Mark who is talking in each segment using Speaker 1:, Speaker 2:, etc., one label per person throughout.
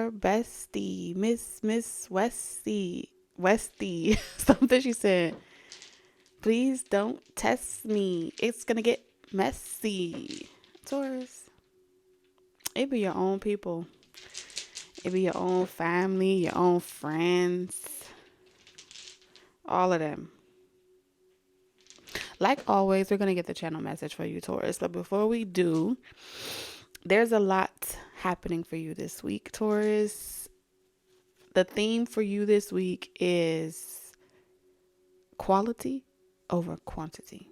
Speaker 1: your bestie, Miss Westy. Something she said. Please don't test me. It's gonna get messy. Taurus, it be your own people. It be your own family, your own friends, all of them. Like always, we're gonna get the channel message for you, Taurus. But before we do, there's a lot happening for you this week, Taurus. The theme for you this week is quality over quantity.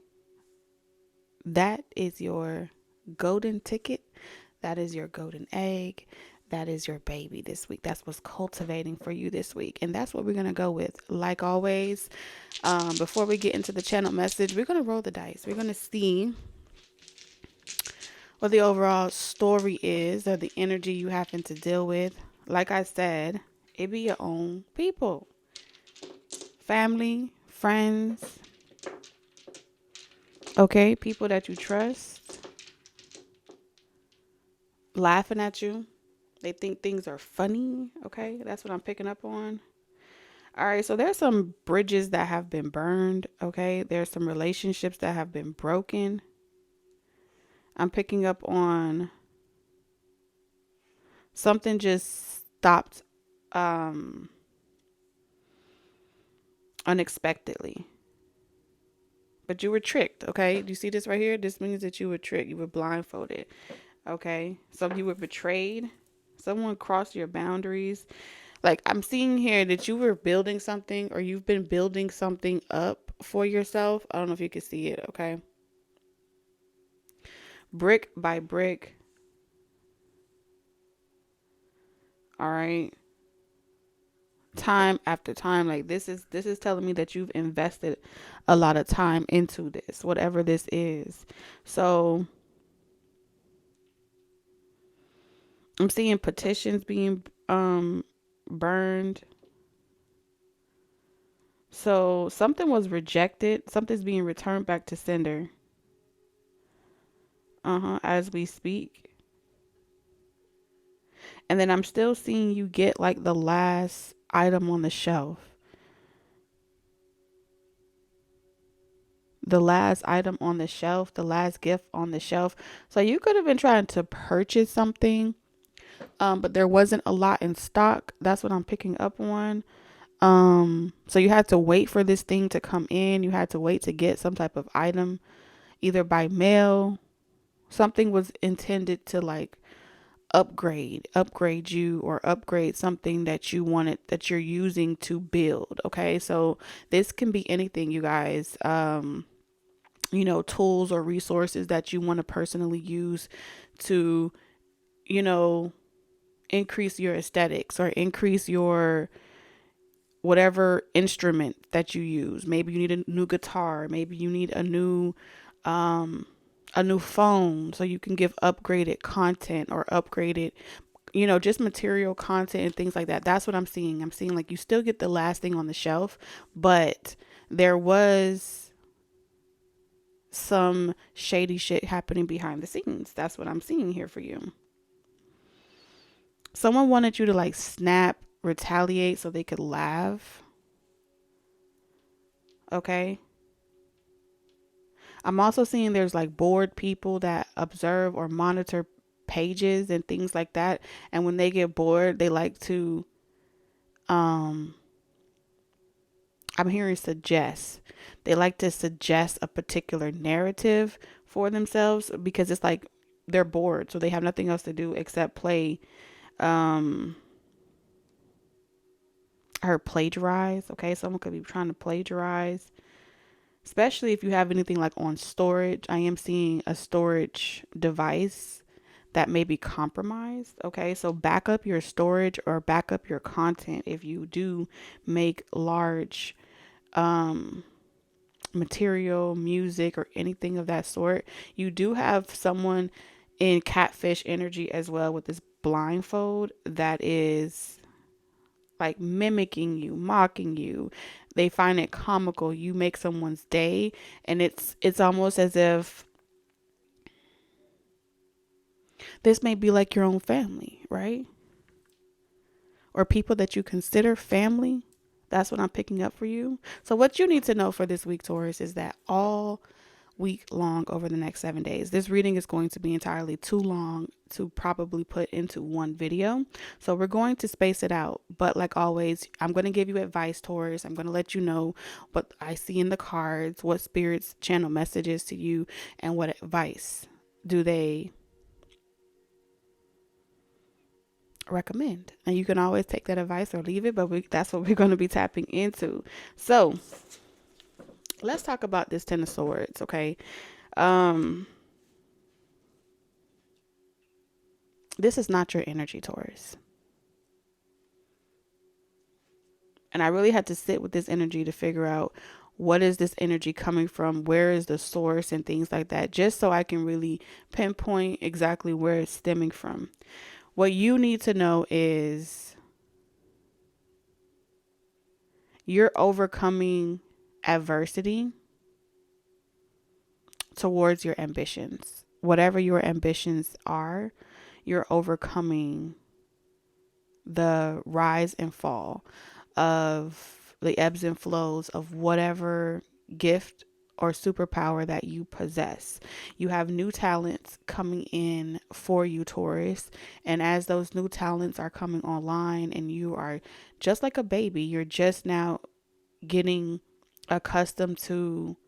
Speaker 1: That is your golden ticket. That is your golden egg. That is your baby this week. That's what's cultivating for you this week. And that's what we're going to go with. Like always, before we get into the channel message, we're going to roll the dice. We're going to see what the overall story is or the energy you happen to deal with. Like I said, it be your own people, family, friends, okay, people that you trust, laughing at you. They think things are funny, okay? That's what I'm picking up on. All right, so there's some bridges that have been burned, okay? There's some relationships that have been broken. I'm picking up on something just stopped unexpectedly. But you were tricked, okay? Do you see this right here? This means that you were tricked. You were blindfolded, okay? So you were betrayed. Someone crossed your boundaries. Like I'm seeing here that you were building something or you've been building something up for yourself. I don't know if you can see it, okay? Brick by brick. All right. Time after time. Like this is telling me that you've invested a lot of time into this, whatever this is. So I'm seeing petitions being burned. So something was rejected. Something's being returned back to sender. As we speak. And then I'm still seeing you get like the last item on the shelf. The last item on the shelf, the last gift on the shelf. So you could have been trying to purchase something, but there wasn't a lot in stock. That's what I'm picking up on. So you had to wait for this thing to come in. You had to wait to get some type of item, either by mail. Something was intended to like upgrade you or upgrade something that you wanted, that you're using to build. Okay. So this can be anything, you guys. Tools or resources that you want to personally use to, increase your aesthetics or increase your whatever instrument that you use. Maybe you need a new guitar. Maybe you need a new phone so you can give upgraded content or upgraded, just material content and things like that. That's what I'm seeing. I'm seeing like you still get the last thing on the shelf, but there was some shady shit happening behind the scenes. That's what I'm seeing here for you. Someone wanted you to like snap, retaliate so they could laugh. Okay. I'm also seeing there's like bored people that observe or monitor pages and things like that. And when they get bored, they like to, I'm hearing suggest. They like to suggest a particular narrative for themselves because it's like they're bored. So they have nothing else to do except play, plagiarize. Okay. Someone could be trying to plagiarize. Especially if you have anything like on storage. I am seeing a storage device that may be compromised. Okay, so back up your storage or back up your content if you do make large material, music, or anything of that sort. You do have someone in catfish energy as well with this blindfold that is like mimicking you, mocking you. They find it comical. You make someone's day, and it's almost as if this may be like your own family, right? or people that you consider family. That's what I'm picking up for you. So what you need to know for this week, Taurus, is that all week long over the next 7 days, this reading is going to be entirely too long to probably put into one video. So we're going to space it out. But like always, I'm going to give you advice, Taurus. I'm going to let you know what I see in the cards, what spirits channel messages to you, and what advice do they recommend. And you can always take that advice or leave it, but that's what we're going to be tapping into. So let's talk about this Ten of Swords, okay? This is not your energy, Taurus. And I really had to sit with this energy to figure out what is this energy coming from, where is the source and things like that, just so I can really pinpoint exactly where it's stemming from. What you need to know is you're overcoming adversity towards your ambitions. Whatever your ambitions are, you're overcoming the rise and fall of the ebbs and flows of whatever gift or superpower that you possess. You have new talents coming in for you, Taurus. And as those new talents are coming online and you are just like a baby, you're just now getting accustomed to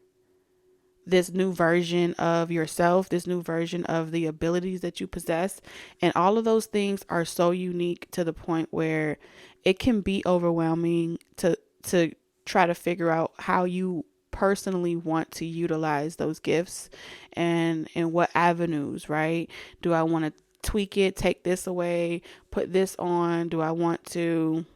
Speaker 1: this new version of yourself, this new version of the abilities that you possess. And all of those things are so unique to the point where it can be overwhelming to try to figure out how you personally want to utilize those gifts and what avenues, right? Do I want to tweak it, take this away, put this on? Do I want to,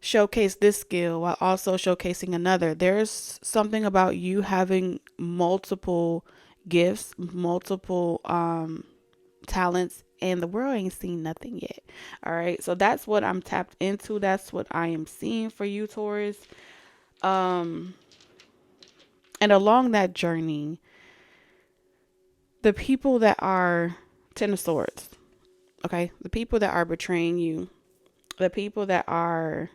Speaker 1: showcase this skill while also showcasing another? There's something about you having multiple gifts, multiple talents, and the world ain't seen nothing yet. All right. So that's what I'm tapped into. That's what I am seeing for you, Taurus. And along that journey, the people that are Ten of Swords, okay, the people that are betraying you, the people that are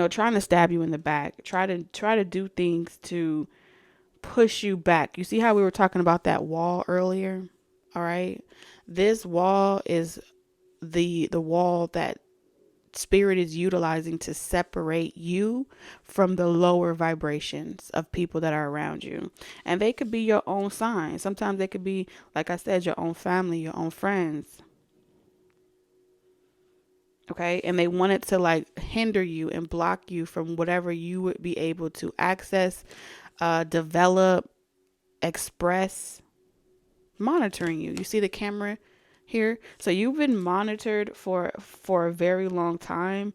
Speaker 1: trying to stab you in the back, try to do things to push you back. You see how we were talking about that wall earlier? All right. This wall is the wall that spirit is utilizing to separate you from the lower vibrations of people that are around you. And they could be your own sign. Sometimes they could be, like I said, your own family, your own friends. Okay. And they wanted to hinder you and block you from whatever you would be able to access, develop, express, monitoring you. You see the camera here? So you've been monitored for a very long time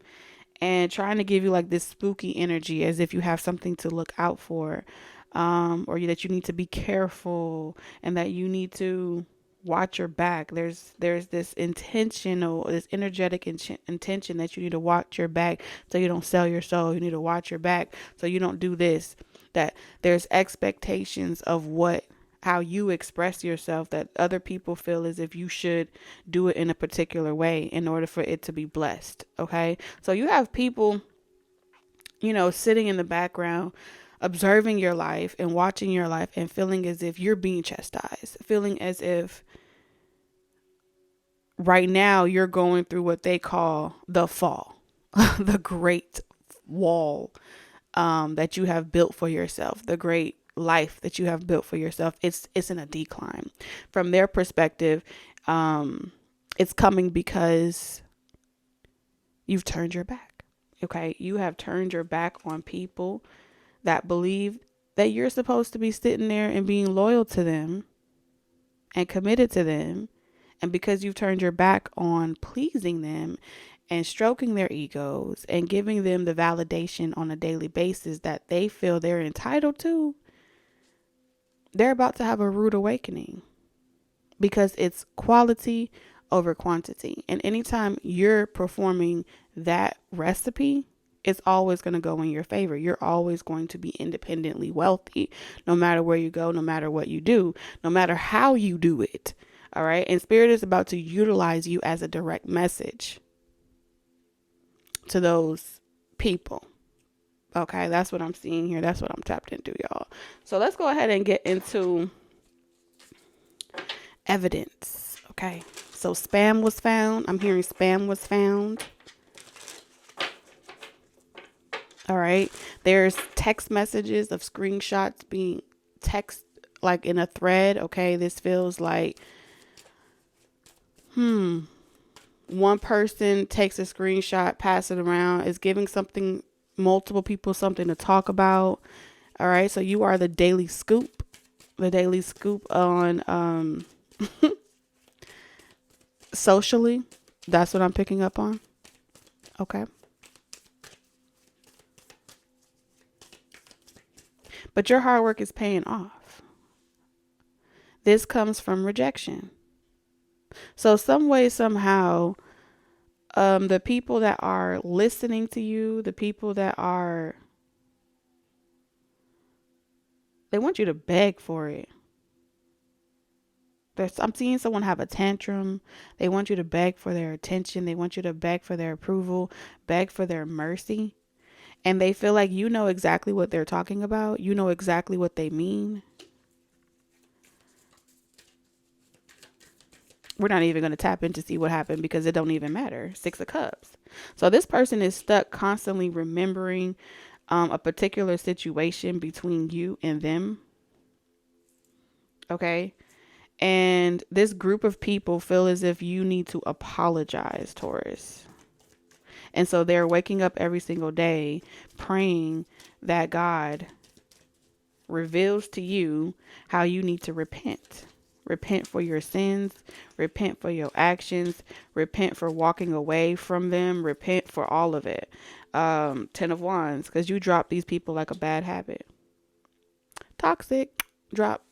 Speaker 1: and trying to give you this spooky energy as if you have something to look out for, or that you need to be careful and that you need to watch your back. There's this energetic intention that you need to watch your back so you don't sell your soul. You need to watch your back so you don't do this. That there's expectations of how you express yourself that other people feel as if you should do it in a particular way in order for it to be blessed. Okay. So you have people, sitting in the background, observing your life and watching your life and feeling as if you're being chastised, feeling as if right now you're going through what they call the fall, the great wall that you have built for yourself, the great life that you have built for yourself. It's in a decline. From their perspective, it's coming because you've turned your back. Okay. You have turned your back on people that believe that you're supposed to be sitting there and being loyal to them and committed to them. And because you've turned your back on pleasing them and stroking their egos and giving them the validation on a daily basis that they feel they're entitled to, they're about to have a rude awakening because it's quality over quantity. And anytime you're performing that recipe, it's always going to go in your favor. You're always going to be independently wealthy, no matter where you go, no matter what you do, no matter how you do it. All right. And Spirit is about to utilize you as a direct message to those people. Okay. That's what I'm seeing here. That's what I'm tapped into, y'all. So let's go ahead and get into evidence. Okay. So spam was found. I'm hearing spam was found. All right. There's text messages of screenshots being text like in a thread. Okay. This feels like, one person takes a screenshot, pass it around, is giving multiple people something to talk about. All right. So you are the daily scoop on, socially. That's what I'm picking up on. Okay. But your hard work is paying off. This comes from rejection. So some way, somehow, the people that are listening to you, the people that they want you to beg for it. I'm seeing someone have a tantrum. They want you to beg for their attention. They want you to beg for their approval, beg for their mercy. And they feel like you know exactly what they're talking about. You know exactly what they mean. We're not even going to tap in to see what happened because it don't even matter. 6 of Cups. So this person is stuck constantly remembering a particular situation between you and them. Okay. And this group of people feel as if you need to apologize, Taurus. And so they're waking up every single day praying that God reveals to you how you need to repent. Repent for your sins. Repent for your actions. Repent for walking away from them. Repent for all of it. 10 of Wands, because you dropped these people like a bad habit. Toxic. Drop.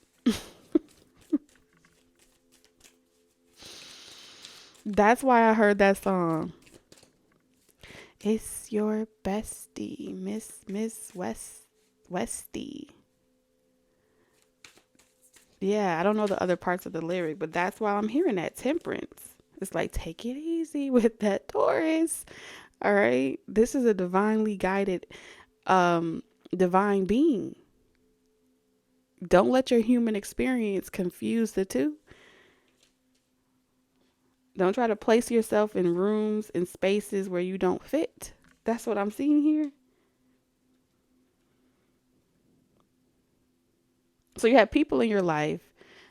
Speaker 1: That's why I heard that song. It's your bestie, Miss Westy. Yeah, I don't know the other parts of the lyric, but that's why I'm hearing that. Temperance. It's like, take it easy with that, Taurus. All right. This is a divinely guided, divine being. Don't let your human experience confuse the two. Don't try to place yourself in rooms and spaces where you don't fit. That's what I'm seeing here. So you have people in your life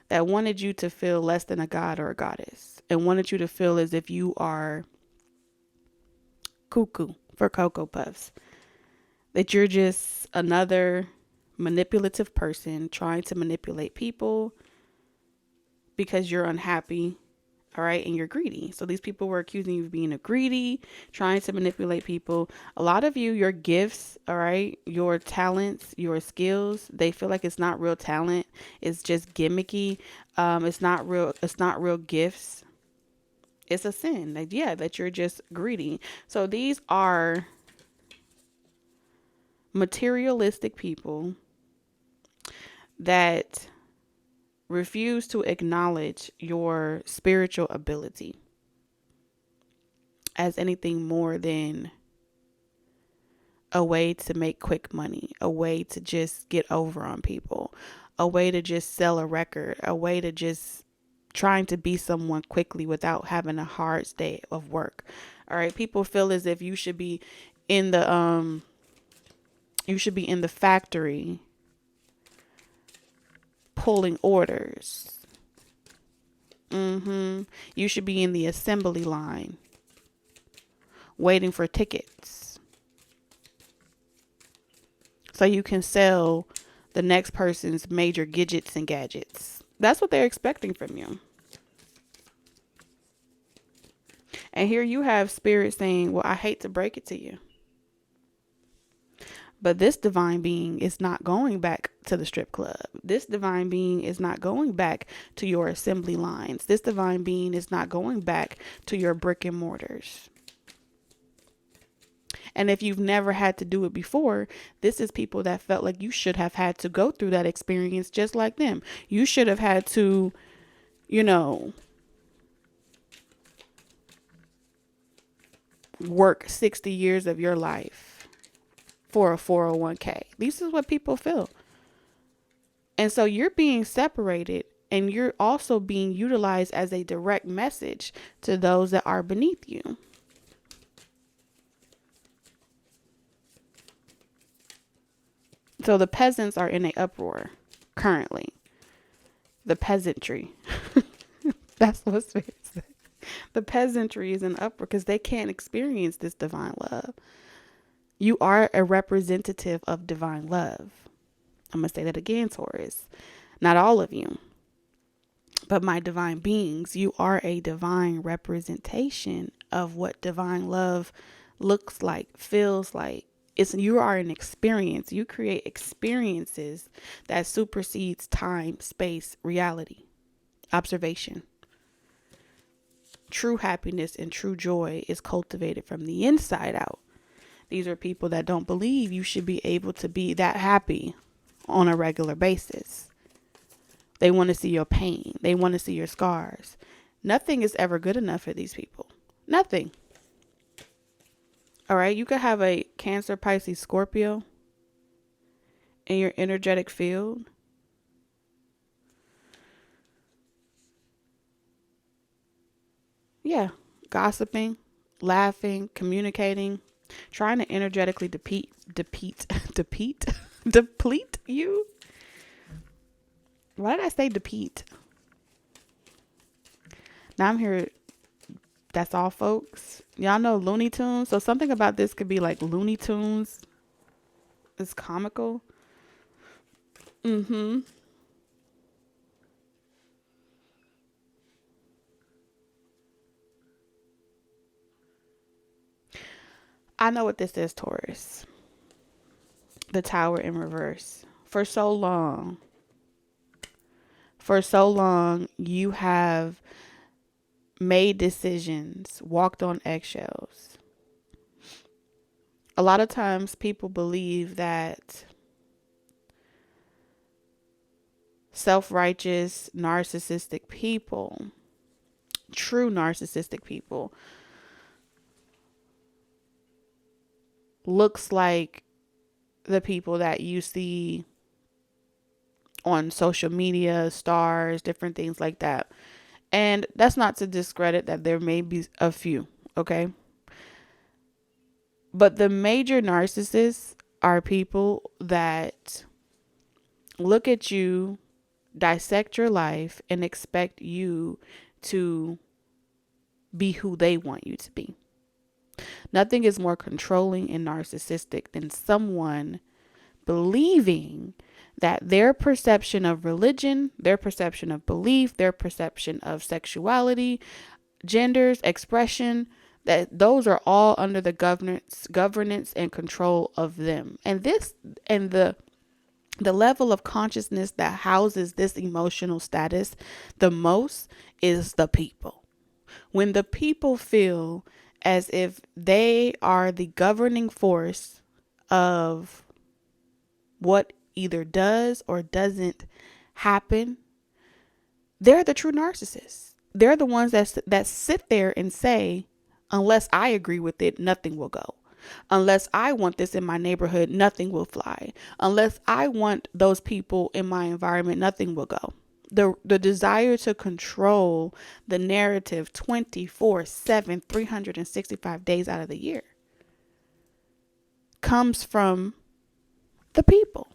Speaker 1: that wanted you to feel less than a god or a goddess and wanted you to feel as if you are cuckoo for Cocoa Puffs. That you're just another manipulative person trying to manipulate people because you're unhappy. All right. And you're greedy. So these people were accusing you of being a greedy, trying to manipulate people. A lot of you, your gifts, all right, your talents, your skills, they feel like it's not real talent. It's just gimmicky. It's not real gifts. It's a sin. Like, yeah, that you're just greedy. So these are materialistic people that refuse to acknowledge your spiritual ability as anything more than a way to make quick money, a way to just get over on people, a way to just sell a record, a way to just trying to be someone quickly without having a hard day of work. All right. People feel as if you should be in the factory pulling orders. You should be in the assembly line waiting for tickets so you can sell the next person's major gadgets and gadgets. That's what they're expecting from you. And here you have Spirit saying, well, I hate to break it to you, but this divine being is not going back to the strip club. This divine being is not going back to your assembly lines. This divine being is not going back to your brick and mortars. And if you've never had to do it before, this is people that felt like you should have had to go through that experience just like them. You should have had to you know, work 60 years of your life for a 401k. This is what people feel. And so you're being separated, and you're also being utilized as a direct message to those that are beneath you. So the peasants are in an uproar currently. The peasantry. That's what's fair to say. The peasantry is in uproar because they can't experience this divine love. You are a representative of divine love. I'm going to say that again, Taurus. Not all of you, but my divine beings, you are a divine representation of what divine love looks like, feels like. You are an experience. You create experiences that supersedes time, space, reality, observation. True happiness and true joy is cultivated from the inside out. These are people that don't believe you should be able to be that happy on a regular basis. They want to see your pain. They want to see your scars. Nothing is ever good enough for these people. Nothing. All right. You could have a Cancer, Pisces, Scorpio in your energetic field. Yeah. Gossiping, laughing, communicating, trying to energetically deplete you. Why did I say deplete? Now I'm here. That's all, folks. Y'all know Looney Tunes. So something about this could be like Looney Tunes. It's comical. I know what this is, Taurus. The Tower in reverse. For so long, you have made decisions, walked on eggshells. A lot of times people believe that self-righteous, narcissistic people, true narcissistic people, looks like the people that you see on social media, stars, different things like that. And that's not to discredit that there may be a few, okay? But the major narcissists are people that look at you, dissect your life, and expect you to be who they want you to be. Nothing is more controlling and narcissistic than someone believing that their perception of religion, their perception of belief, their perception of sexuality, genders, expression, that those are all under the governance and control of them. And the level of consciousness that houses this emotional status the most is the people. When the people feel as if they are the governing force of what either does or doesn't happen, they're the true narcissists. They're the ones that sit there and say, unless I agree with it, nothing will go. Unless I want this in my neighborhood, nothing will fly. Unless I want those people in my environment, nothing will go. The desire to control the narrative 24/7, 365 days out of the year comes from the people.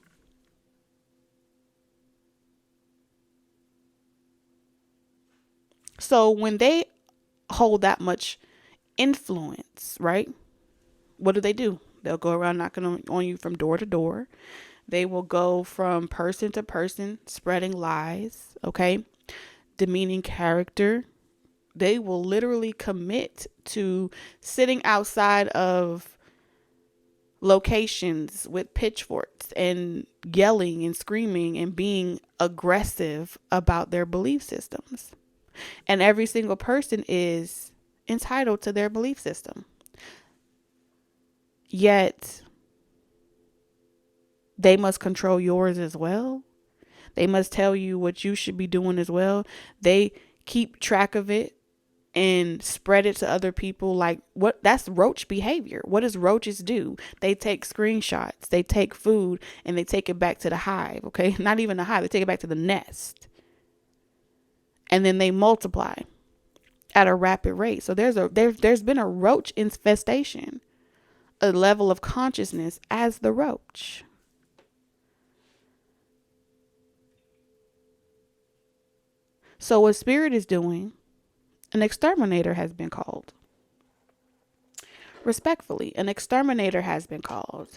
Speaker 1: So when they hold that much influence, right? What do? They'll go around knocking on you from door to door. They will go from person to person, spreading lies, okay? Demeaning character. They will literally commit to sitting outside of locations with pitchforks and yelling and screaming and being aggressive about their belief systems. And every single person is entitled to their belief system. Yet they must control yours as well. They must tell you what you should be doing as well. They keep track of it and spread it to other people. Like, what? That's roach behavior. What does roaches do? They take screenshots, they take food, and they take it back to the hive. Okay, not even the hive, they take it back to the nest, and then they multiply at a rapid rate. So there's been a roach infestation, a level of consciousness as the roach. So what spirit is doing, an exterminator has been called. Respectfully, an exterminator has been called.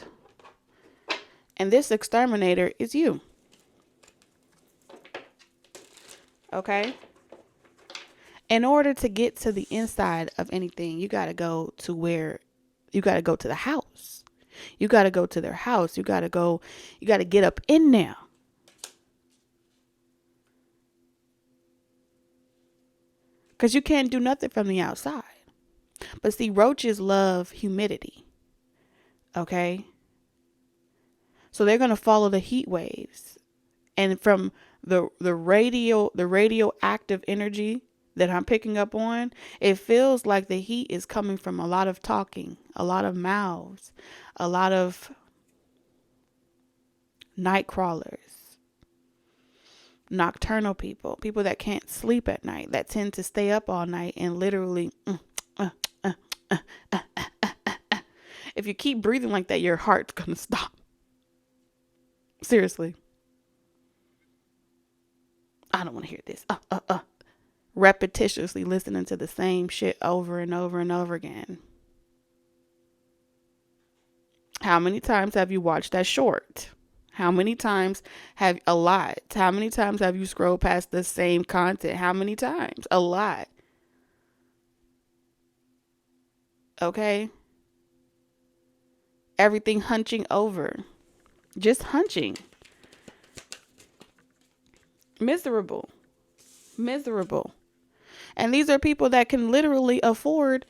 Speaker 1: And this exterminator is you. Okay? In order to get to the inside of anything, you got to go to the house. You got to go to their house. You got to get up in there. Because you can't do nothing from the outside. But see, roaches love humidity. Okay? So they're going to follow the heat waves. And from the radioactive energy that I'm picking up on, it feels like the heat is coming from a lot of talking, a lot of mouths, a lot of night crawlers, nocturnal people that can't sleep at night, that tend to stay up all night and literally if you keep breathing like that, your heart's gonna stop. Seriously. I don't want to hear this. Repetitiously listening to the same shit over and over and over again. How many times have you watched that short? How many times have a lot? How many times have you scrolled past the same content? How many times? A lot. Okay. Everything hunching over. Just hunching. Miserable. And these are people that can literally afford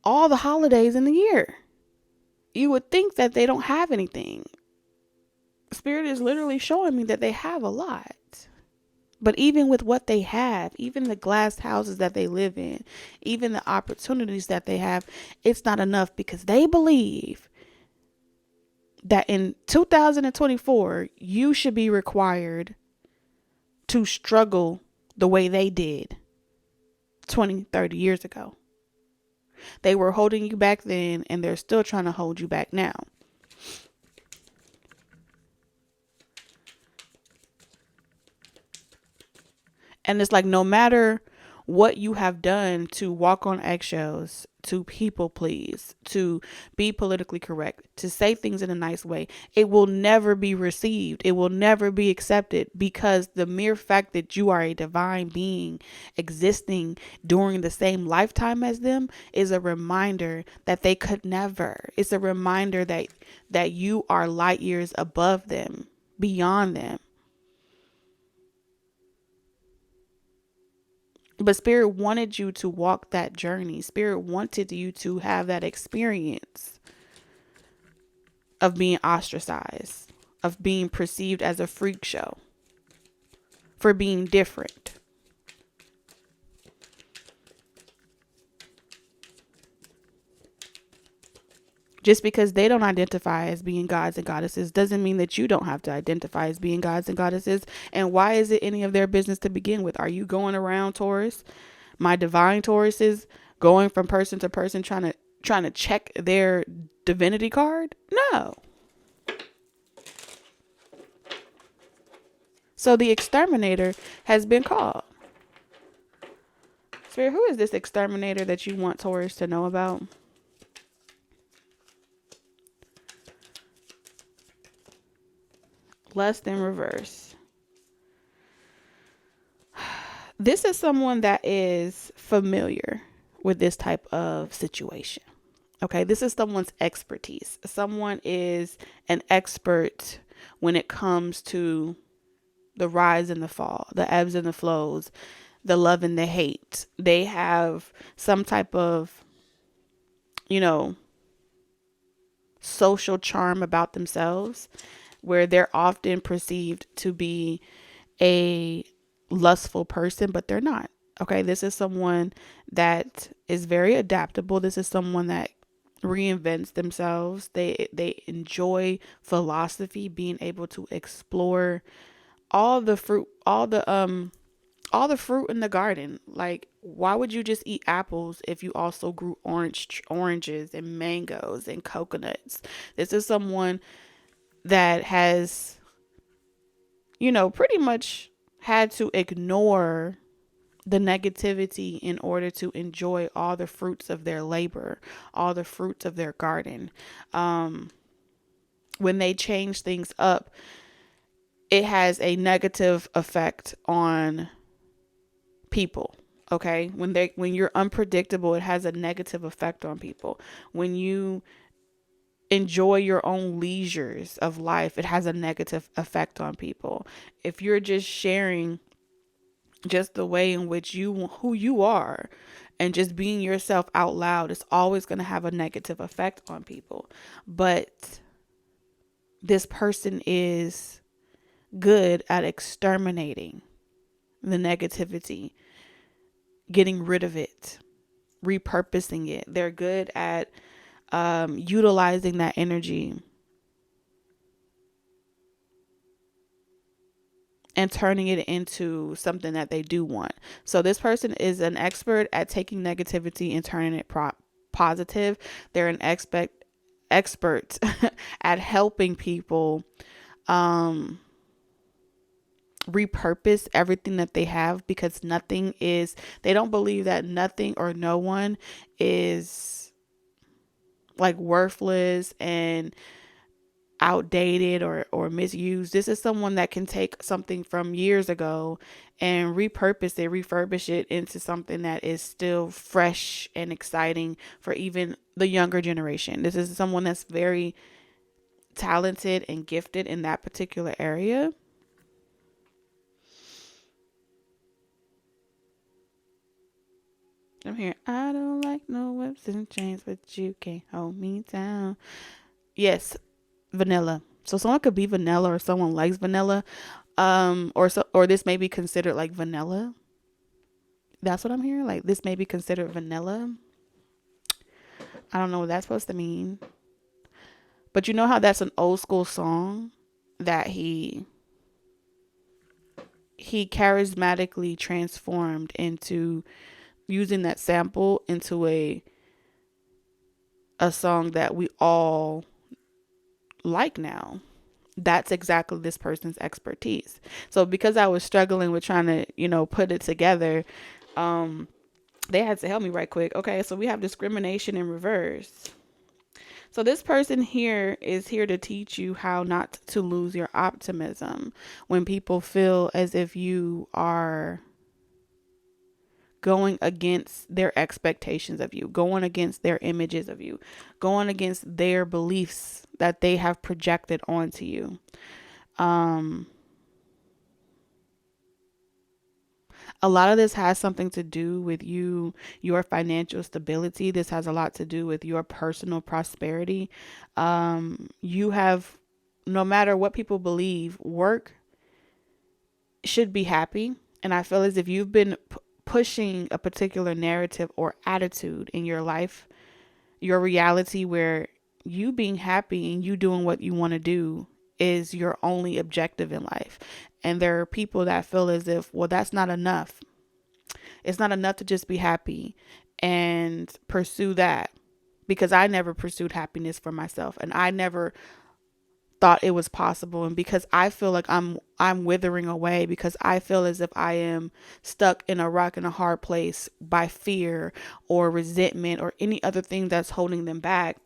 Speaker 1: all the holidays in the year. You would think that they don't have anything. Spirit is literally showing me that they have a lot. But even with what they have, even the glass houses that they live in, even the opportunities that they have, it's not enough, because they believe that in 2024, you should be required to struggle the way they did 20, 30 years ago. They were holding you back then, and they're still trying to hold you back now. And it's like, no matter what you have done to walk on eggshells, to people please, to be politically correct, to say things in a nice way, it will never be received. It will never be accepted, because the mere fact that you are a divine being existing during the same lifetime as them is a reminder that they could never. It's a reminder that you are light years above them, beyond them. But Spirit wanted you to walk that journey. Spirit wanted you to have that experience of being ostracized, of being perceived as a freak show, for being different. Just because they don't identify as being gods and goddesses doesn't mean that you don't have to identify as being gods and goddesses. And why is it any of their business to begin with? Are you going around, Taurus? My divine Tauruses going from person to person trying to check their divinity card? No. So the exterminator has been called. Spirit, who is this exterminator that you want Taurus to know about? Lust in reverse. This is someone that is familiar with this type of situation. Okay, this is someone's expertise. Someone is an expert when it comes to the rise and the fall, the ebbs and the flows, the love and the hate. They have some type of, social charm about themselves, where they're often perceived to be a lustful person, but they're not. Okay, this is someone that is very adaptable. This is someone that reinvents themselves. They enjoy philosophy, being able to explore all the fruit, all the fruit in the garden. Like, why would you just eat apples if you also grew oranges and mangoes and coconuts? This is someone that has, pretty much had to ignore the negativity in order to enjoy all the fruits of their labor, all the fruits of their garden. When they change things up, it has a negative effect on people. Okay. When you're unpredictable, it has a negative effect on people. When you enjoy your own leisures of life, it has a negative effect on people. If you're just sharing just the way in which who you are and just being yourself out loud, it's always going to have a negative effect on people. But this person is good at exterminating the negativity, getting rid of it, repurposing it. They're good at utilizing that energy and turning it into something that they do want. So this person is an expert at taking negativity and turning it positive. They're an expert at helping people repurpose everything that they have, because they don't believe that nothing or no one is like worthless and outdated or misused. This is someone that can take something from years ago and refurbish it into something that is still fresh and exciting for even the younger generation. This is someone that's very talented and gifted in that particular area. I'm here. I don't like no whips and chains, but you can't hold me down. Yes, vanilla. So someone could be vanilla, or someone likes vanilla. Or this may be considered like vanilla. That's what I'm hearing. Like, this may be considered vanilla. I don't know what that's supposed to mean. But you know how that's an old school song that he charismatically transformed into, using that sample into a song that we all like now. That's exactly this person's expertise. So because I was struggling with trying to, put it together, they had to help me right quick. Okay, so we have discrimination in reverse. So this person here is here to teach you how not to lose your optimism when people feel as if you are going against their expectations of you, going against their images of you, going against their beliefs that they have projected onto you. A lot of this has something to do with your financial stability. This has a lot to do with your personal prosperity. You have, no matter what people believe, work should be happy. And I feel as if you've been pushing a particular narrative or attitude in your life, your reality, where you being happy and you doing what you want to do is your only objective in life. And there are people that feel as if, well, that's not enough. It's not enough to just be happy and pursue that, because I never pursued happiness for myself, and I never thought it was possible. And because I feel like I'm withering away, because I feel as if I am stuck in a rock and a hard place by fear or resentment or any other thing that's holding them back.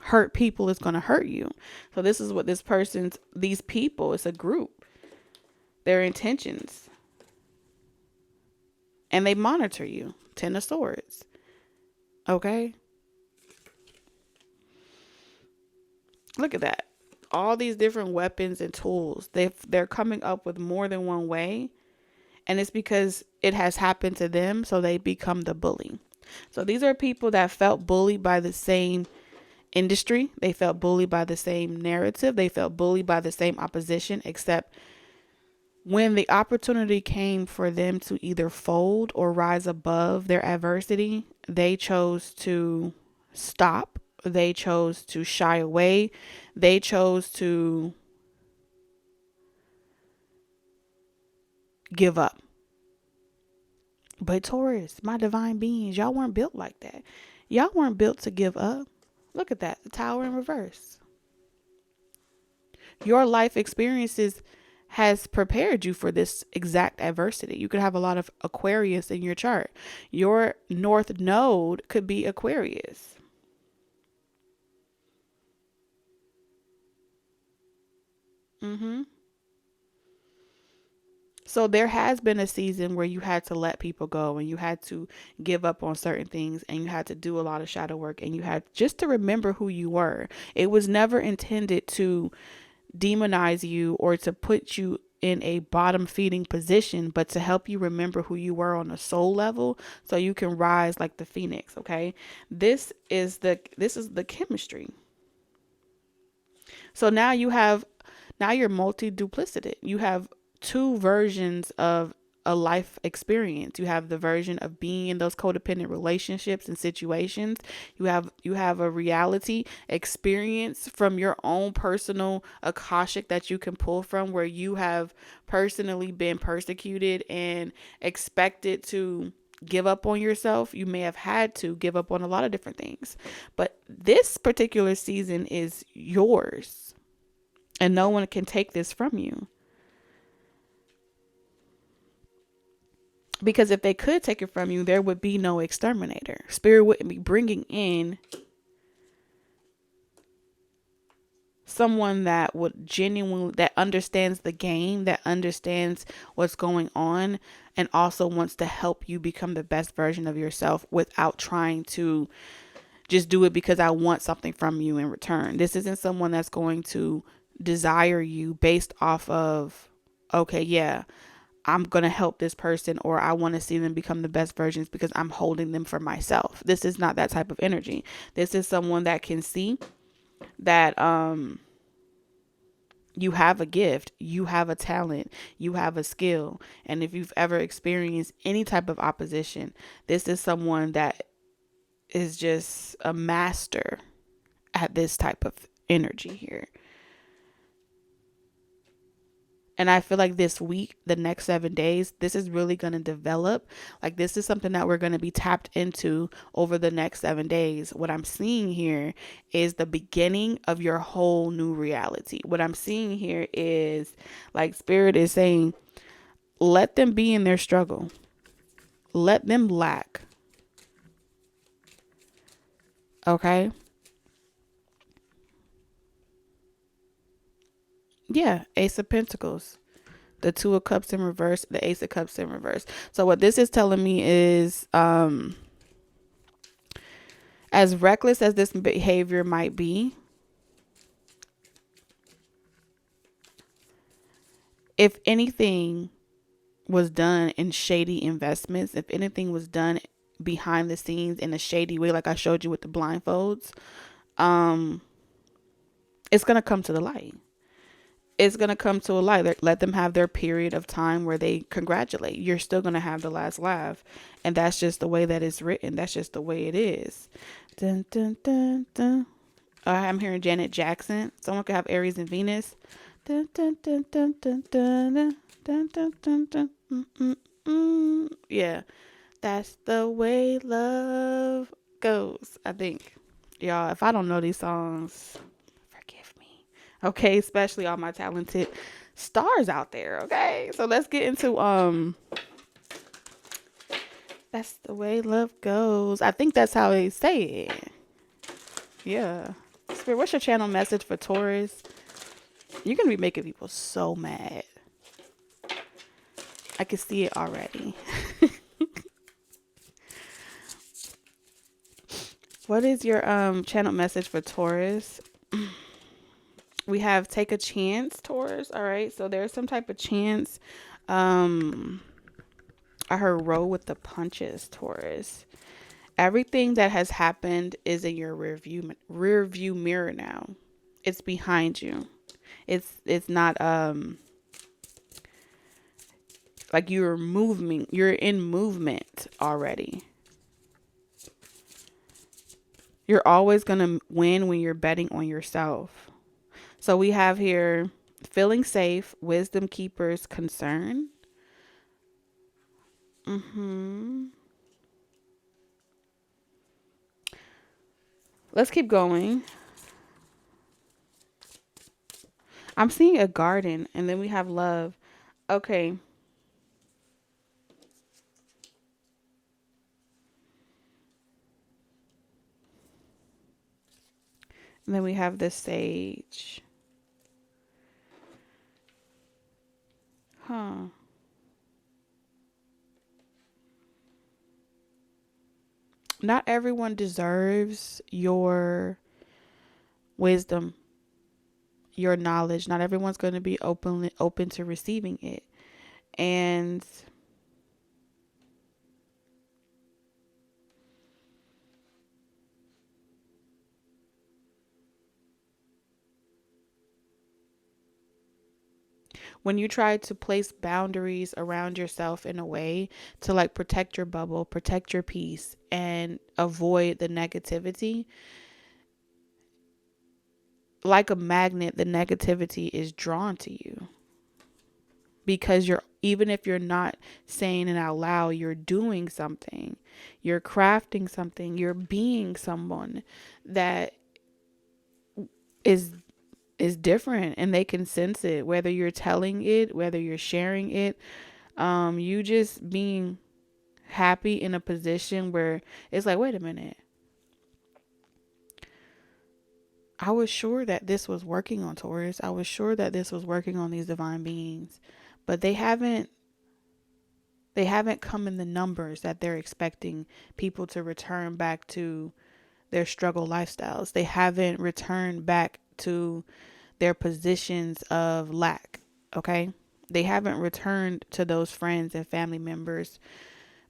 Speaker 1: Hurt people is going to hurt you. So this is what these people, it's a group, their intentions, and they monitor you. 10 of Swords. Okay. Look at that. All these different weapons and tools. They're coming up with more than one way. And it's because it has happened to them. So they become the bully. So these are people that felt bullied by the same industry. They felt bullied by the same narrative. They felt bullied by the same opposition, except When the opportunity came for them to either fold or rise above their adversity, they chose to stop. They chose to shy away. They chose to give up. But Taurus, my divine beings, y'all weren't built like that. Y'all weren't built to give up. Look at that, the Tower in reverse. Your life experiences has prepared you for this exact adversity. You could have a lot of Aquarius in your chart. Your north node could be Aquarius. So there has been a season where you had to let people go and you had to give up on certain things and you had to do a lot of shadow work and you had just to remember who you were. It was never intended to demonize you or to put you in a bottom feeding position, but to help you remember who you were on a soul level so you can rise like the phoenix. Okay. This is the chemistry. So now you're multi-duplicated. You have two versions of a life experience. You have the version of being in those codependent relationships and situations. You have a reality experience from your own personal akashic that you can pull from, where you have personally been persecuted and expected to give up on yourself. You may have had to give up on a lot of different things, but this particular season is yours and no one can take this from you. Because if they could take it from you, there would be no exterminator. Spirit wouldn't be bringing in someone that would that understands the game, that understands what's going on, and also wants to help you become the best version of yourself without trying to just do it because I want something from you in return. This isn't someone that's going to desire you based off of, okay, yeah, I'm going to help this person, or I want to see them become the best versions because I'm holding them for myself. This is not that type of energy. This is someone that can see that you have a gift, you have a talent, you have a skill. And if you've ever experienced any type of opposition, this is someone that is just a master at this type of energy here. And I feel like this week, the next 7 days, this is really going to develop. Like, this is something that we're going to be tapped into over the next 7 days. What I'm seeing here is the beginning of your whole new reality. What I'm seeing here is, like, Spirit is saying, let them be in their struggle. Let them lack. Okay? Yeah, Ace of Pentacles. The Two of Cups in reverse, the Ace of Cups in reverse. So what this is telling me is, as reckless as this behavior might be, if anything was done in shady investments, if anything was done behind the scenes in a shady way, like I showed you with the blindfolds, it's going to come to the light. It's going to come to a light. Let them have their period of time where they congratulate. You're still going to have the last laugh. And that's just the way that it's written. That's just the way it is. Dun, dun, dun, dun. I'm hearing Janet Jackson. Someone could have Aries and Venus. Dun, dun, dun, dun, dun, dun, dun, dun, dun, dun, dun. Yeah. That's the way love goes, I think. Y'all, if I don't know these songs, forgive me. Okay, especially all my talented stars out there. Okay, so let's get into that's the way love goes. I think that's how they say it. Yeah. Spirit, what's your channel message for Taurus? You're gonna be making people so mad. I can see it already. What is your channel message for Taurus? We have take a chance, Taurus. All right, so there's some type of chance. I heard roll with the punches, Taurus. Everything that has happened is in your rear view mirror now. It's behind you. It's not Like you're in movement already. You're always going to win when you're betting on yourself. So we have here feeling safe, wisdom keepers, concern. Let's keep going. I'm seeing a garden, and then we have love. Okay. And then we have the sage. Huh. Not everyone deserves your wisdom, your knowledge. Not everyone's going to be open to receiving it. And when you try to place boundaries around yourself in a way to like protect your bubble, protect your peace, and avoid the negativity, like a magnet, the negativity is drawn to you. Because even if you're not saying it out loud, you're doing something, you're crafting something, you're being someone that is different, and they can sense it, whether you're telling it, whether you're sharing it. You just being happy in a position where it's like, wait a minute, I was sure that this was working on Taurus. I was sure that this was working on these divine beings, but they haven't come in the numbers that they're expecting people to return back to their struggle lifestyles. They haven't returned back to their positions of lack. Okay. They haven't returned to those friends and family members,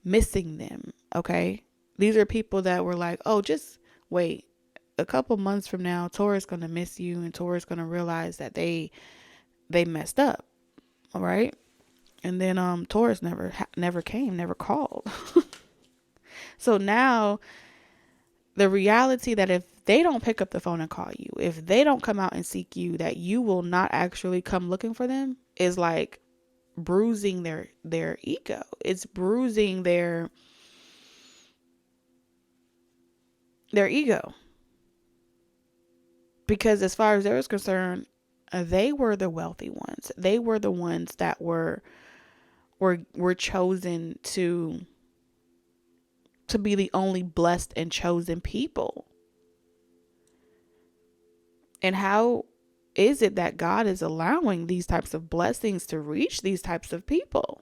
Speaker 1: missing them. Okay. These are people that were like, oh, just wait a couple months from now, Taurus going to miss you, and Taurus going to realize that they messed up. All right. And then Taurus never came, never called. So now the reality that if they don't pick up the phone and call you, if they don't come out and seek you, that you will not actually come looking for them, is like bruising their ego. It's bruising their ego. Because as far as they was concerned, they were the wealthy ones. They were the ones that were chosen to be the only blessed and chosen people. And how is it that God is allowing these types of blessings to reach these types of people?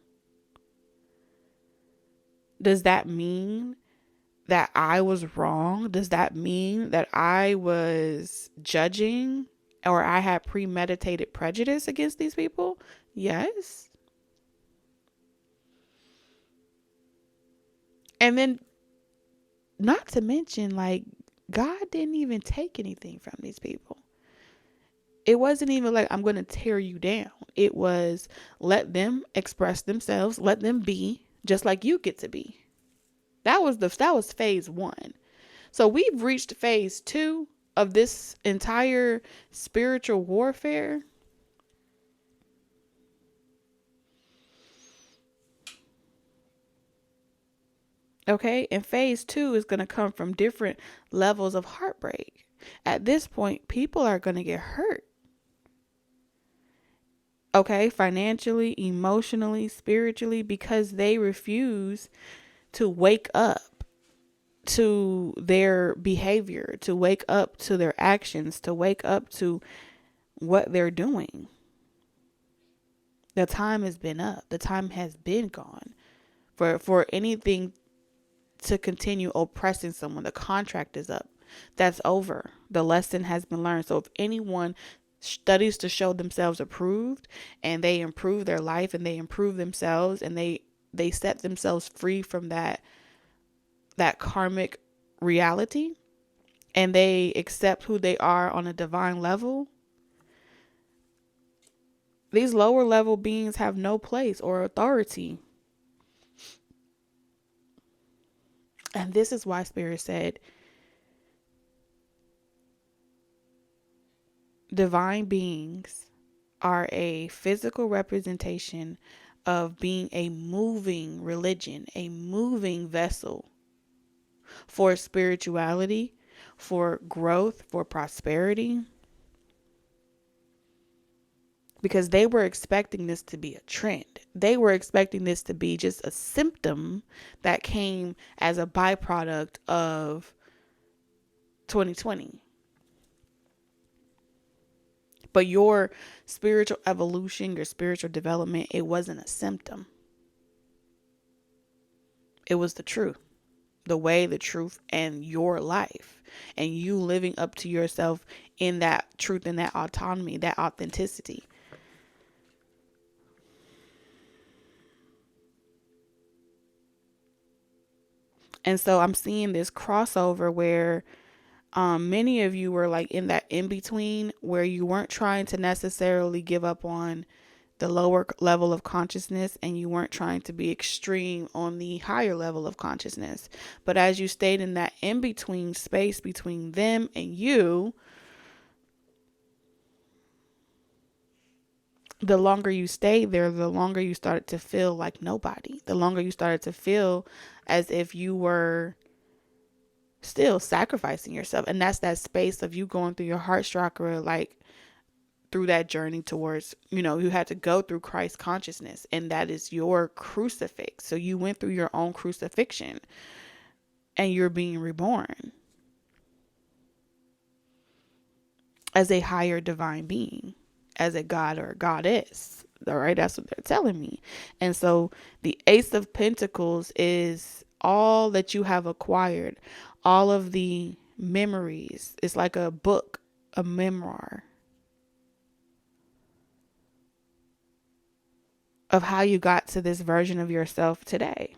Speaker 1: Does that mean that I was wrong? Does that mean that I was judging, or I had premeditated prejudice against these people? Yes. And then, not to mention, like, God didn't even take anything from these people. It wasn't even like, I'm going to tear you down. It was, let them express themselves, let them be just like you get to be. That was phase 1. So we've reached phase 2 of this entire spiritual warfare. Okay. And phase 2 is going to come from different levels of heartbreak. At this point, people are going to get hurt. Okay. Financially, emotionally, spiritually, because they refuse to wake up to their behavior, to wake up to their actions, to wake up to what they're doing. The time has been up. The time has been gone for anything to continue oppressing someone. The contract is up. That's over. The lesson has been learned. So if anyone studies to show themselves approved, and they improve their life, and they improve themselves, and they set themselves free from that karmic reality, and they accept who they are on a divine level, These lower level beings have no place or authority. And this is why Spirit said divine beings are a physical representation of being a moving religion, a moving vessel for spirituality, for growth, for prosperity. Because they were expecting this to be a trend. They were expecting this to be just a symptom that came as a byproduct of 2020. But your spiritual evolution, your spiritual development, it wasn't a symptom. It was the truth, the way, the truth, and your life. And you living up to yourself in that truth, in that autonomy, that authenticity. And so I'm seeing this crossover where many of you were like in that in between where you weren't trying to necessarily give up on the lower level of consciousness and you weren't trying to be extreme on the higher level of consciousness. But as you stayed in that in between space between them and you, the longer you stayed there, the longer you started to feel like nobody. The longer you started to feel as if you were still sacrificing yourself. And that's that space of you going through your heart chakra, like through that journey towards, you had to go through Christ consciousness, and that is your crucifix. So you went through your own crucifixion and you're being reborn as a higher divine being, as a god or a goddess. All right, that's what they're telling me. And so the Ace of Pentacles is all that you have acquired, all of the memories. It's like a book, a memoir of how you got to this version of yourself today.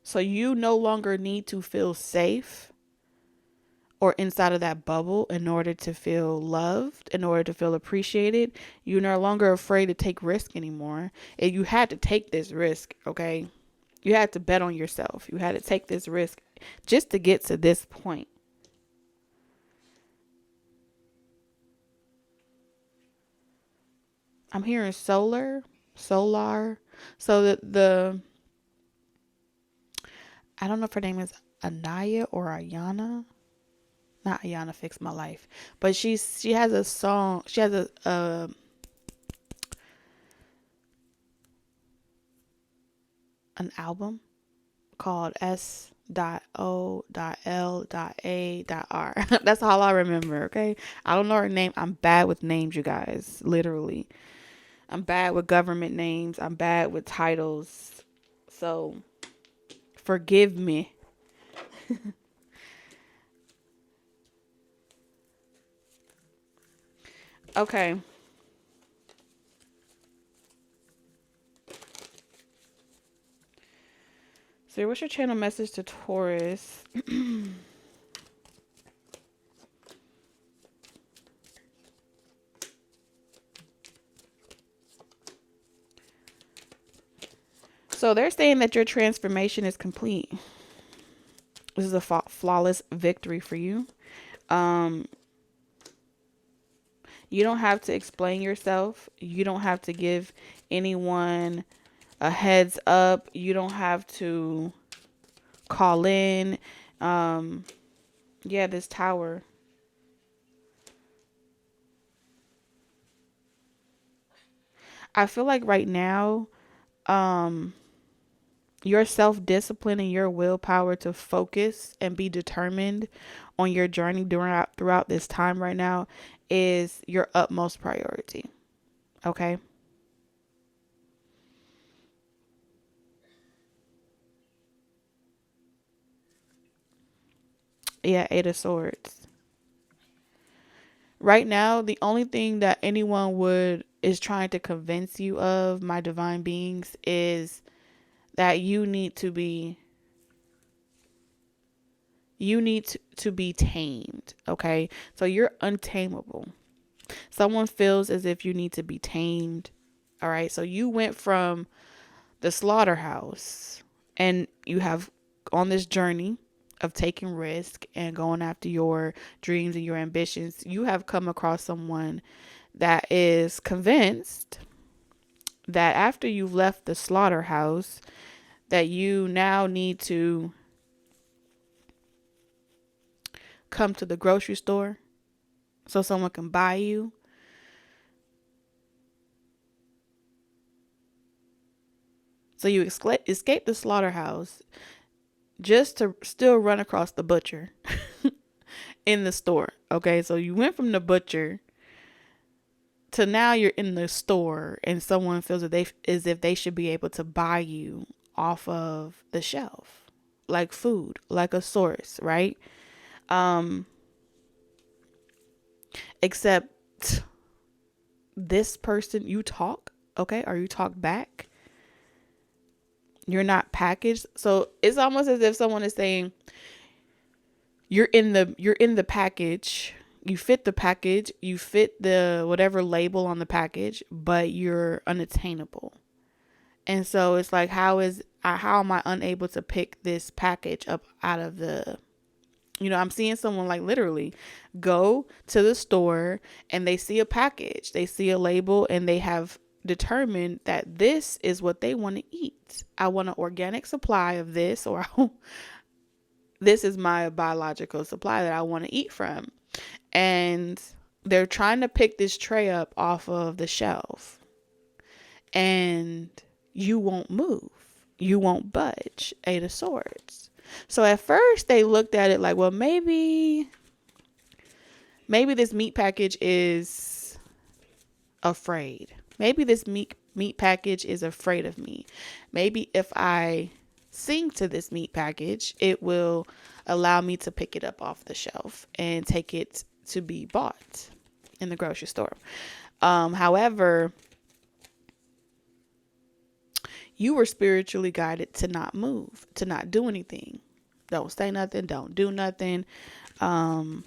Speaker 1: So you no longer need to feel safe or inside of that bubble in order to feel loved, in order to feel appreciated. You're no longer afraid to take risk anymore. And you had to take this risk, okay? You had to bet on yourself. You had to take this risk just to get to this point. I'm hearing solar. So the I don't know if her name is Anaya or Ayana. Not Ayana Fix My Life, but she has a song. She has an album called S.O.L.A.R. That's all I remember. Okay, I don't know her name. I'm bad with names, you guys. Literally, I'm bad with government names. I'm bad with titles. So forgive me. Okay. So what's your channel message to Taurus? So they're saying that your transformation is complete. This is a flawless victory for you. You don't have to explain yourself. You don't have to give anyone a heads up. You don't have to call in. This tower. I feel like right now, your self-discipline and your willpower to focus and be determined on your journey throughout this time right now is your utmost priority. Okay? Yeah, Eight of Swords. Right now, the only thing that anyone is trying to convince you of, my divine beings, is that you need to be tamed. Okay? So you're untamable. Someone feels as if you need to be tamed. All right. So you went from the slaughterhouse and you have on this journey of taking risk and going after your dreams and your ambitions. You have come across someone that is convinced that after you've left the slaughterhouse, that you now need to come to the grocery store so someone can buy you. So you escape the slaughterhouse just to still run across the butcher in the store. Okay, so you went from the butcher to now you're in the store and someone feels that as if they should be able to buy you off of the shelf, like food, like a source, right? Except this person, you talk, okay, or you talk back. You're not packaged. So it's almost as if someone is saying you're in the package. You fit the package, you fit the whatever label on the package, but you're unattainable. And so it's like, how am I unable to pick this package up out of the, I'm seeing someone like literally go to the store and they see a package, they see a label, and they have determined that this is what they want to eat. I want an organic supply of this, or this is my biological supply that I want to eat from. And they're trying to pick this tray up off of the shelf. And you won't move. You won't budge. 8 of Swords. So at first they looked at it like, well, maybe this meat package is afraid. Maybe this meat package is afraid of me. Maybe if I sing to this meat package, it will allow me to pick it up off the shelf and take it to be bought in the grocery store. However, you were spiritually guided to not move, to not do anything. Don't say nothing. Don't do nothing. And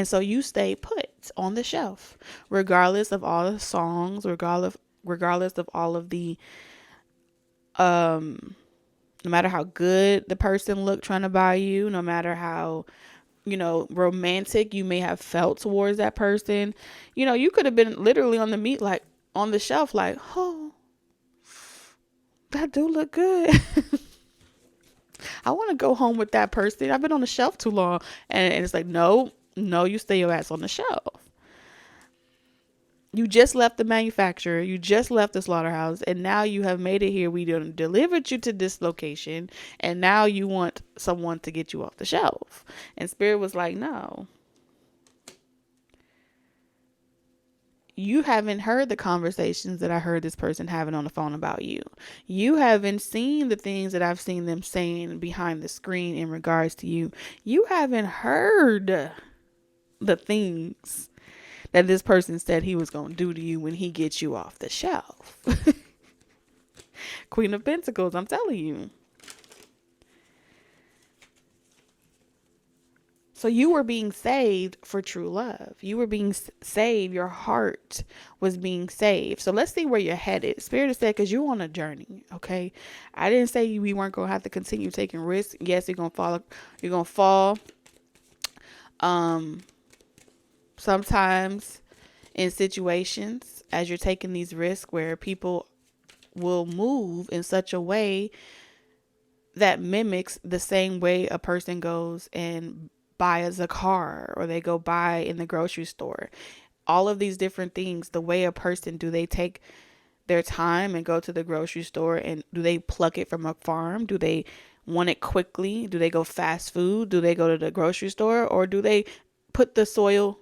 Speaker 1: so you stay put on the shelf, regardless of all the songs, regardless of all of the, no matter how good the person looked trying to buy you, no matter how, romantic you may have felt towards that person. You could have been literally on the meat, like on the shelf, like, oh, that do look good. I want to go home with that person. I've been on the shelf too long. And it's like, no, you stay your ass on the shelf. You just left the manufacturer. You just left the slaughterhouse. And now you have made it here. We delivered you to this location. And now you want someone to get you off the shelf. And Spirit was like, no. You haven't heard the conversations that I heard this person having on the phone about you. You haven't seen the things that I've seen them saying behind the screen in regards to you. You haven't heard the things that this person said he was going to do to you when he gets you off the shelf. Queen of Pentacles, I'm telling you. So you were being saved for true love. You were being saved. Your heart was being saved. So let's see where you're headed. Spirit has said, because you're on a journey. Okay. I didn't say we weren't going to have to continue taking risks. Yes, you're going to fall. You're going to fall. Sometimes in situations as you're taking these risks where people will move in such a way that mimics the same way a person goes and buys a car, or they go buy in the grocery store. All of these different things, the way a person, do they take their time and go to the grocery store, and do they pluck it from a farm? Do they want it quickly? Do they go fast food? Do they go to the grocery store, or do they put the soil,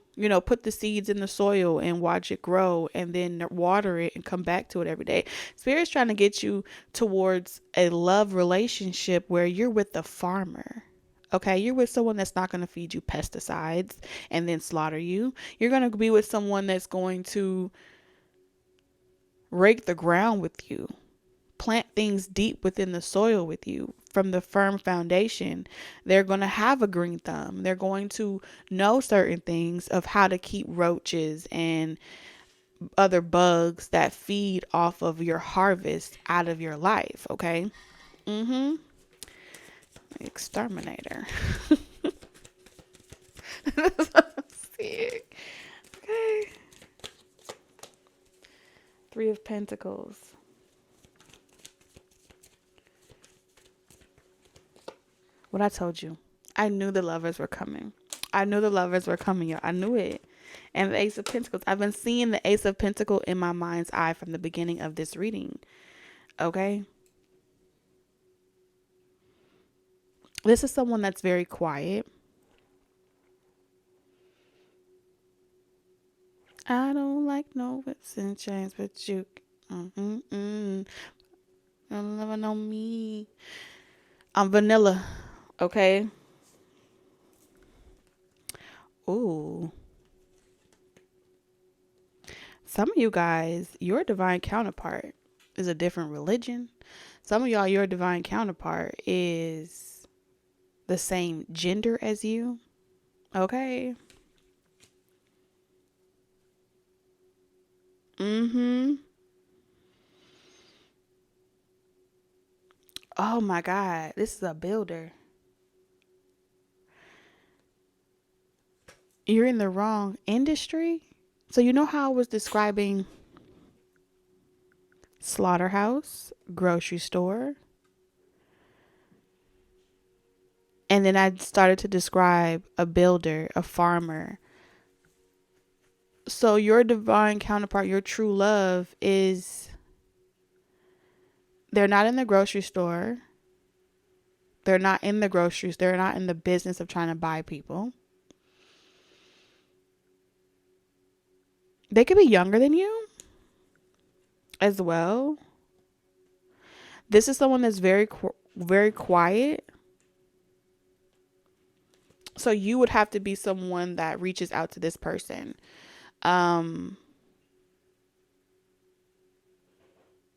Speaker 1: put the seeds in the soil and watch it grow and then water it and come back to it every day? Spirit's trying to get you towards a love relationship where you're with the farmer. Okay, you're with someone that's not going to feed you pesticides and then slaughter you. You're going to be with someone that's going to rake the ground with you, plant things deep within the soil with you, from the firm foundation. They're going to have a green thumb. They're going to know certain things of how to keep roaches and other bugs that feed off of your harvest out of your life. Okay. Exterminator. That's so sick. Okay. 3 of Pentacles. What I told you. I knew the lovers were coming. I knew the lovers were coming, y'all. I knew it. And the Ace of Pentacles. I've been seeing the Ace of Pentacles in my mind's eye from the beginning of this reading. Okay? This is someone that's very quiet. I don't like no whips and chains, but you don't never know me. I'm vanilla. Okay? Ooh. Some of you guys, your divine counterpart is a different religion. Some of y'all, your divine counterpart is the same gender as you. Okay? Oh my God. This is a builder. You're in the wrong industry. So you know how I was describing slaughterhouse, grocery store, and then I started to describe a builder, a farmer. So your divine counterpart, your true love is, they're not in the grocery store. They're not in the groceries. They're not in the business of trying to buy people. They could be younger than you as well. This is someone that's very, very quiet. So you would have to be someone that reaches out to this person.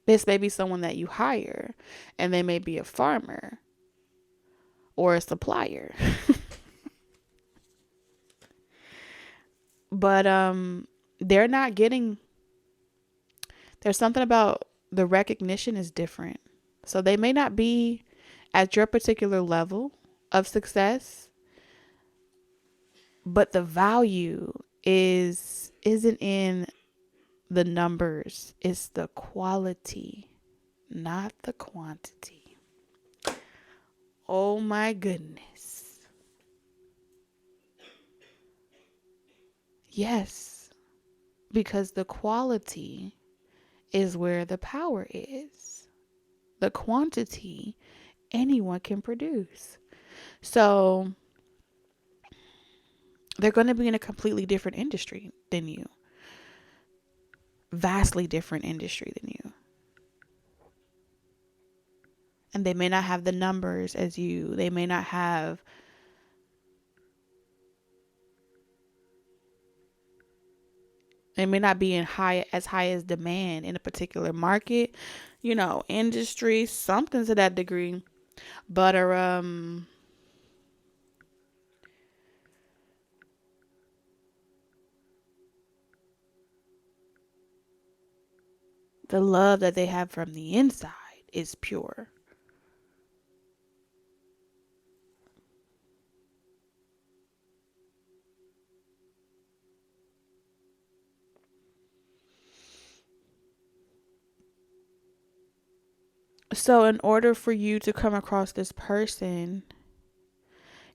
Speaker 1: This may be someone that you hire, and they may be a farmer or a supplier. But they're not getting, there's something about the recognition is different. So they may not be at your particular level of success, but the value isn't in the numbers. It's the quality, not the quantity. Oh my goodness. Yes, because the quality is where the power is. The quantity, anyone can produce. So they're going to be in a completely different industry than you. Vastly different industry than you. And they may not have the numbers as you. They may not have be in as high as demand in a particular market, industry, something to that degree. But the love that they have from the inside is pure. So in order for you to come across this person,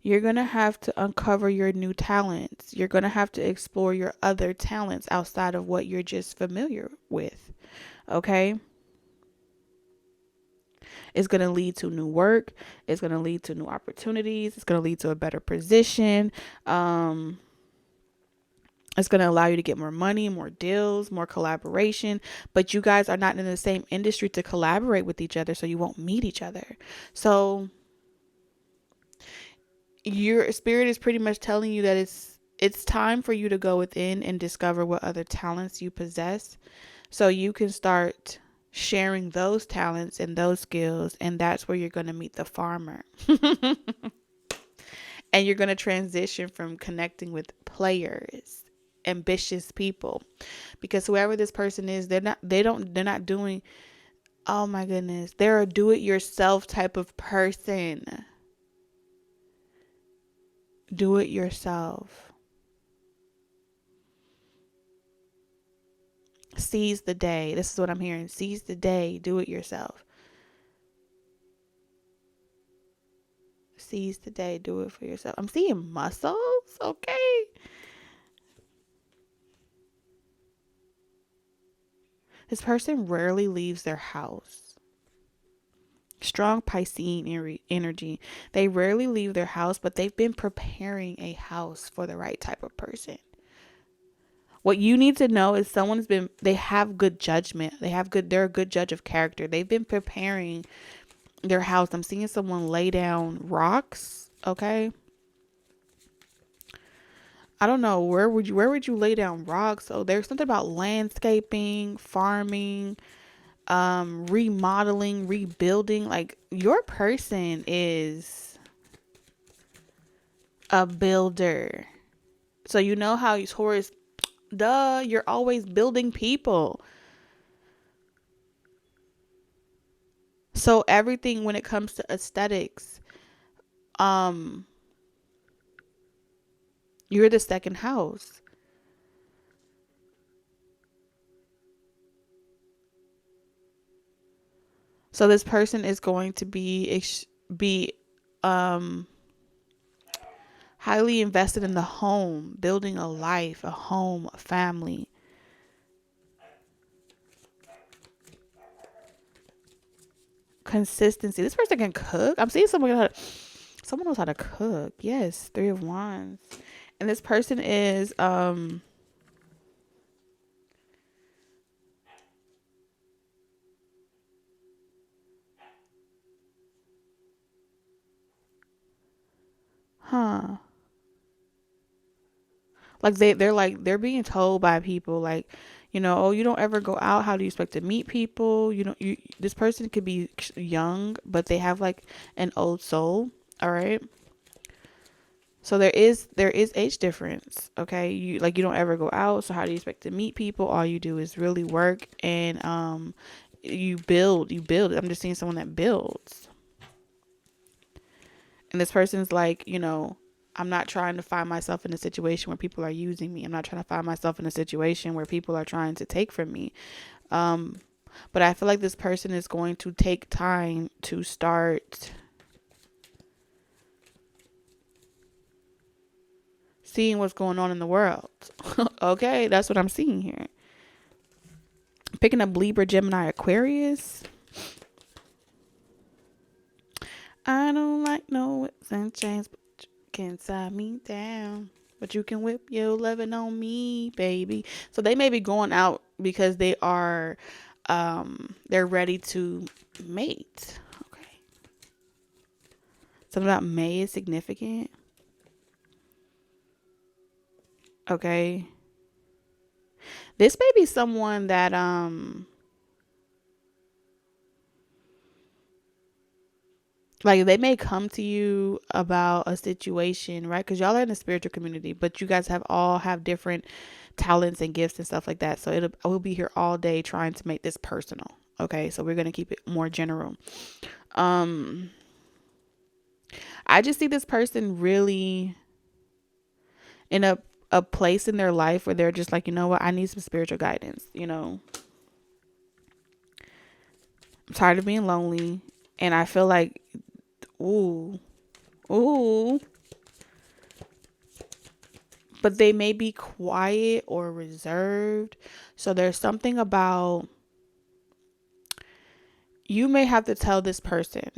Speaker 1: you're going to have to uncover your new talents. You're going to have to explore your other talents outside of what you're just familiar with. Okay? It's going to lead to new work. It's going to lead to new opportunities. It's going to lead to a better position. It's going to allow you to get more money, more deals, more collaboration. But you guys are not in the same industry to collaborate with each other, so you won't meet each other. So your spirit is pretty much telling you that it's time for you to go within and discover what other talents you possess, so you can start sharing those talents and those skills, and that's where you're going to meet the farmer. And you're going to transition from connecting with players, ambitious people, because whoever this person is, they're not doing, oh my goodness, they're a do-it-yourself type of person. Do it yourself. Seize the day. This is what I'm hearing. Seize the day. Do it yourself. Seize the day. Do it for yourself. I'm seeing muscles. Okay. This person rarely leaves their house. Strong Piscean energy. They rarely leave their house, but they've been preparing a house for the right type of person. What you need to know is they have good judgment. They're a good judge of character. They've been preparing their house. I'm seeing someone lay down rocks. Okay. I don't know, where would you lay down rocks? So there's something about landscaping, farming, remodeling, rebuilding. Like, your person is a builder. So you know how Taurus, you're always building people. So everything when it comes to aesthetics, you're the second house. So this person is going to be highly invested in the home, building a life, a home, a family. Consistency. This person can cook. I'm seeing someone knows how to cook. Yes, 3 of Wands. And this person is like they're being told by people, like, oh, you don't ever go out. How do you expect to meet people? This person could be young, but they have like an old soul. All right. So there is age difference. Okay. You don't ever go out. So how do you expect to meet people? All you do is really work and you build. I'm just seeing someone that builds. And this person's like, I'm not trying to find myself in a situation where people are using me. I'm not trying to find myself in a situation where people are trying to take from me. But I feel like this person is going to take time to start seeing what's going on in the world. Okay, that's what I'm seeing here. Picking up Libra, Gemini, Aquarius. I don't like no whips and chains, but you can tie me down. But you can whip your lovin' on me, baby. So they may be going out because they are, they're ready to mate. Okay. Something about May is significant. Okay. This may be someone that, like, they may come to you about a situation, right? Because y'all are in a spiritual community, but you guys all have different talents and gifts and stuff like that. So I will be here all day trying to make this personal. Okay, so we're gonna keep it more general. I just see this person really in a place in their life where they're just like, you know what, I need some spiritual guidance. I'm tired of being lonely, and I feel like, ooh. But they may be quiet or reserved. So there's something about, you may have to tell this person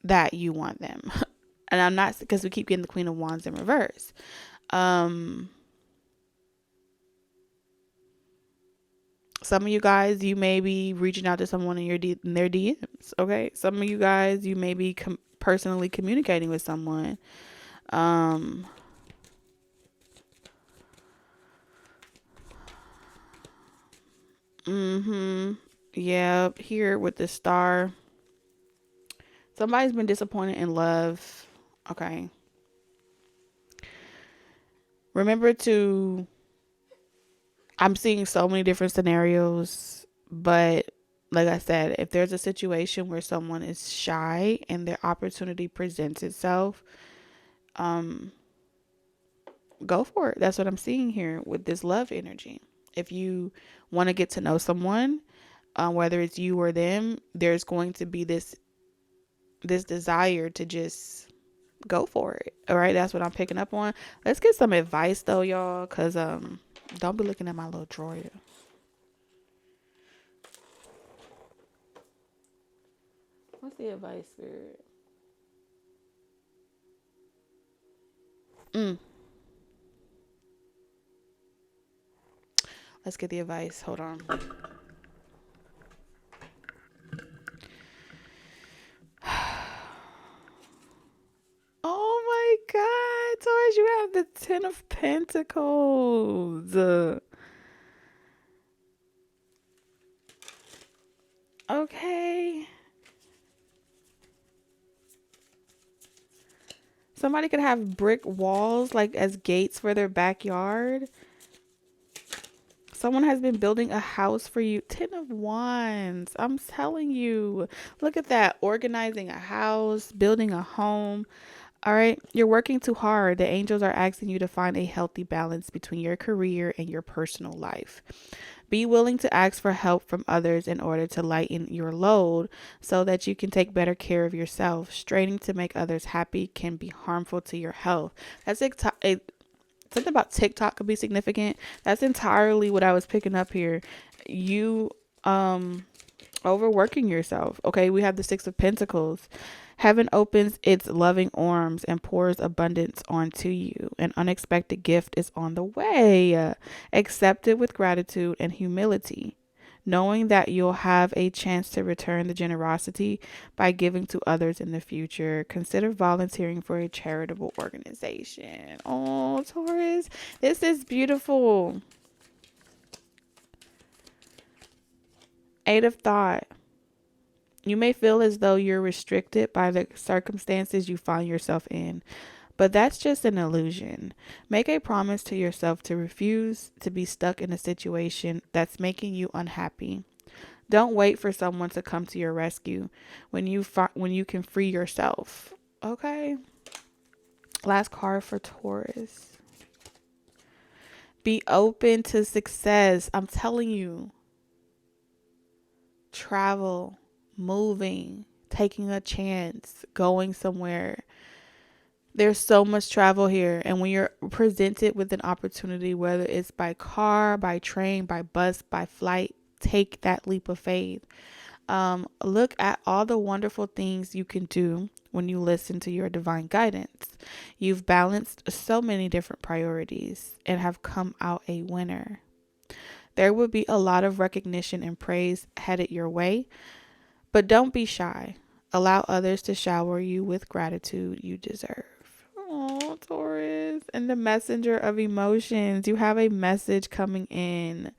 Speaker 1: that you want them. And I'm not, because we keep getting the Queen of Wands in reverse. Some of you guys, you may be reaching out to someone in their DMs. Okay. Some of you guys, you may be personally communicating with someone. Yeah, here with the star. Somebody's been disappointed in love. Okay. Remember to, I'm seeing so many different scenarios, but like I said, if there's a situation where someone is shy and their opportunity presents itself, um, go for it. That's what I'm seeing here with this love energy. If you want to get to know someone, whether it's you or them, there's going to be this desire to just go for it. All right, that's what I'm picking up on. Let's get some advice though, y'all, cause don't be looking at my little drawer. What's the advice, spirit? Mm. Let's get the advice. Hold on. Oh my God, Taurus, you have the Ten of Pentacles. Okay. Somebody could have brick walls like as gates for their backyard. Someone has been building a house for you. Ten of Wands. I'm telling you. Look at that. Organizing a house, building a home. All right. You're working too hard. The angels are asking you to find a healthy balance between your career and your personal life. Be willing to ask for help from others in order to lighten your load so that you can take better care of yourself. Straining to make others happy can be harmful to your health. That's something about TikTok could be significant. That's entirely what I was picking up here. You overworking yourself. Okay, we have the Six of Pentacles. Heaven opens its loving arms and pours abundance onto you. An unexpected gift is on the way. Accept it with gratitude and humility, knowing that you'll have a chance to return the generosity by giving to others in the future. Consider volunteering for a charitable organization. Oh, Taurus, this is beautiful. Eight of Thought. You may feel as though you're restricted by the circumstances you find yourself in, but that's just an illusion. Make a promise to yourself to refuse to be stuck in a situation that's making you unhappy. Don't wait for someone to come to your rescue when you can free yourself. Okay? Last card for Taurus. Be open to success. I'm telling you. Travel, moving, taking a chance, going somewhere. There's so much travel here. And when you're presented with an opportunity, whether it's by car, by train, by bus, by flight, take that leap of faith. Look at all the wonderful things you can do when you listen to your divine guidance. You've balanced so many different priorities and have come out a winner. There will be a lot of recognition and praise headed your way, but don't be shy. Allow others to shower you with gratitude you deserve. Oh, Taurus. And the messenger of emotions. You have a message coming in.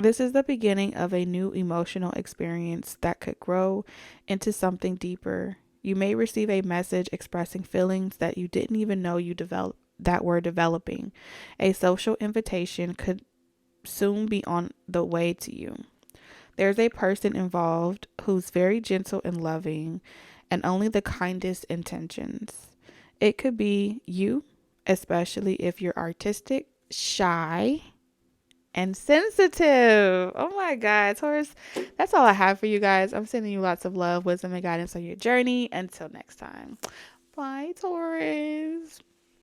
Speaker 1: This is the beginning of a new emotional experience that could grow into something deeper. You may receive a message expressing feelings that you didn't even know that were developing. A social invitation could soon be on the way to you. There's a person involved who's very gentle and loving and only the kindest intentions. It could be you, especially if you're artistic, shy, and sensitive. Oh my God, Taurus. That's all I have for you guys. I'm sending you lots of love, wisdom, and guidance on your journey. Until next time. Bye, Taurus.